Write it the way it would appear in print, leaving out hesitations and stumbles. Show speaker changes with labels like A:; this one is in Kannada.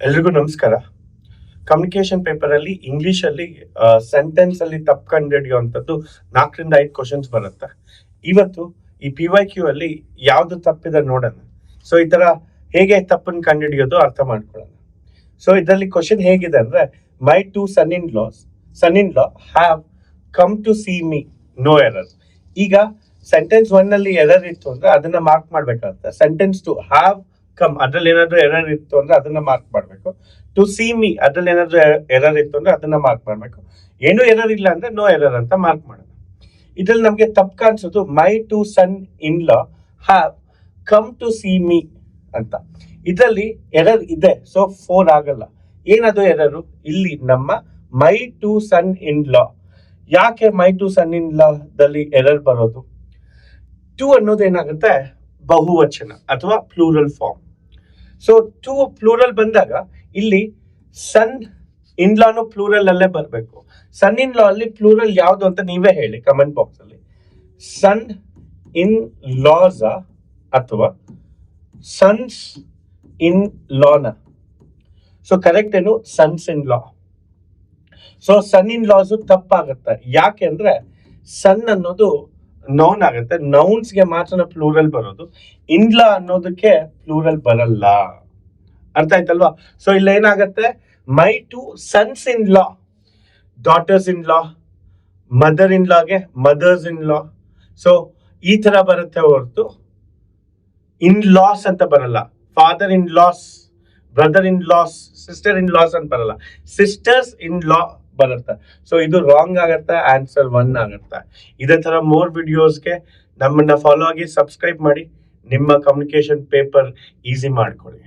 A: ಎಲ್ರಿಗೂ ನಮಸ್ಕಾರ. ಕಮ್ಯುನಿಕೇಶನ್ ಪೇಪರ್ ಅಲ್ಲಿ ಇಂಗ್ಲಿಷ್ ಅಲ್ಲಿ ಸೆಂಟೆನ್ಸ್ ಅಲ್ಲಿ ತಪ್ಪು ಕಂಡುಹಿಡಿಯುವಂಥದ್ದು 4-5 ಕ್ವಶನ್ಸ್ ಬರುತ್ತೆ. ಇವತ್ತು ಈ PYQ ಅಲ್ಲಿ ಯಾವ್ದು ತಪ್ಪಿದೆ ನೋಡೋಣ. ಸೊ ಈ ತರ ಹೇಗೆ ತಪ್ಪನ್ನು ಕಂಡುಹಿಡಿಯೋದು ಅರ್ಥ ಮಾಡ್ಕೊಳ್ಳೋಣ. ಸೊ ಇದರಲ್ಲಿ ಕ್ವಶನ್ ಹೇಗಿದೆ ಅಂದ್ರೆ, my two son in law have come to see me, no error. ಈಗ ಸೆಂಟೆನ್ಸ್ 1 ಅಲ್ಲಿ ಎರರ್ ಇತ್ತು ಅಂದ್ರೆ ಅದನ್ನ ಮಾರ್ಕ್ ಮಾಡ್ಬೇಕಾಗುತ್ತೆ. ಸೆಂಟೆನ್ಸ್ 2 ಹ್ಯಾವ್ ಕಮ್ ಅದ್ರಲ್ಲಿ ಏನಾದ್ರು ಎರರ್ ಇತ್ತು ಅಂದ್ರೆ ಅದನ್ನ ಮಾರ್ಕ್ ಮಾಡ್ಬೇಕು. ಟು ಸಿ ಮೀ ಅದ್ರಲ್ಲಿ ಏನಾದ್ರು ಎರರ್ ಇತ್ತು ಅಂದ್ರೆ ಅದನ್ನ ಮಾರ್ಕ್ ಮಾಡ್ಬೇಕು. ಏನು ಎರರ್ ಇಲ್ಲ ಅಂದ್ರೆ ನೋ ಎರರ್ ಅಂತ ಮಾರ್ಕ್ ಮಾಡೋಣ. ಇದ್ರಲ್ಲಿ ನಮ್ಗೆ ತಪ್ಪು ಕಾಣಿಸೋದು my two son in law have come to see me ಅಂತ. ಇದರಲ್ಲಿ ಎರರ್ ಇದೆ, ಸೊ 4 ಆಗಲ್ಲ. ಏನದು ಎರರು? ಇಲ್ಲಿ ನಮ್ಮ ಮೈ ಟು ಸನ್ ಇನ್ ಲಾ. ಯಾಕೆ ಮೈ ಟು ಸನ್ ಇನ್ ಲಾ ದಲ್ಲಿ ಎರರ್ ಬರೋದು? ಟು ಅನ್ನೋದು ಏನಾಗುತ್ತೆ, ಬಹುವಚನ ಅಥವಾ plural form. So to plural ಬಂದಾಗ ಇಲ್ಲಿ ಸನ್ ಇನ್ ಲಾನು ಪ್ಲೂರಲ್ ಅಲ್ಲೇ ಬರಬೇಕು. ಸನ್ ಇನ್ ಲಾ ಅಲ್ಲಿ ಪ್ಲೂರಲ್ ಯಾವುದು ಅಂತ ನೀವೇ ಹೇಳಿ ಕಮೆಂಟ್ ಬಾಕ್ಸ್ ಅಲ್ಲಿ. ಸನ್ ಇನ್ ಲಾಸ್ ಅಥವಾ ಸನ್ಸ್ ಇನ್ ಲಾನ? ಸೊ ಕರೆಕ್ಟ್ ಏನು? Sons in law. So sun in loss ತಪ್ಪಾಗುತ್ತೆ. ಯಾಕೆ ಅಂದ್ರೆ ಸನ್ ಅನ್ನೋದು ನೌನ್ ಆಗುತ್ತೆ. ನೌನ್ಸ್ಗೆ ಮಾತ್ರ ಪ್ಲೂರಲ್ ಬರೋದು, ಇನ್ಲಾ ಅನ್ನೋದಕ್ಕೆ ಪ್ಲೂರಲ್ ಬರಲ್ಲ. ಅರ್ಥ ಆಯ್ತಲ್ವಾ? ಸೊ ಇಲ್ಲ ಏನಾಗತ್ತೆ, my two sons in law, daughters in law, mother in ಲಾಗೆ ಮದರ್ಸ್ ಇನ್ ಲಾ. ಸೊ ಈ ತರ ಬರುತ್ತೆ ಹೊರತು ಇನ್ ಲಾಸ್ ಅಂತ ಬರಲ್ಲ. Father in laws, brother in laws, sister in laws ಅಂತ ಬರಲ್ಲ. ಸಿಸ್ಟರ್ಸ್ ಇನ್ ಲಾ ಬರುತ್ತೆ. ಸೊ ಇದು ರಾಂಗ್ ಆಗತ್ತೆ. ಆನ್ಸರ್ 1 ಆಗತ್ತೆ. ಇದೇ ತರ ಮೋರ್ ವಿಡಿಯೋಸ್ಗೆ ನಮ್ಮನ್ನ ಫಾಲೋ ಆಗಿ ಸಬ್ಸ್ಕ್ರೈಬ್ ಮಾಡಿ. ನಿಮ್ಮ ಕಮ್ಯುನಿಕೇಶನ್ ಪೇಪರ್ ಈಸಿ ಮಾಡ್ಕೊಳ್ಳಿ.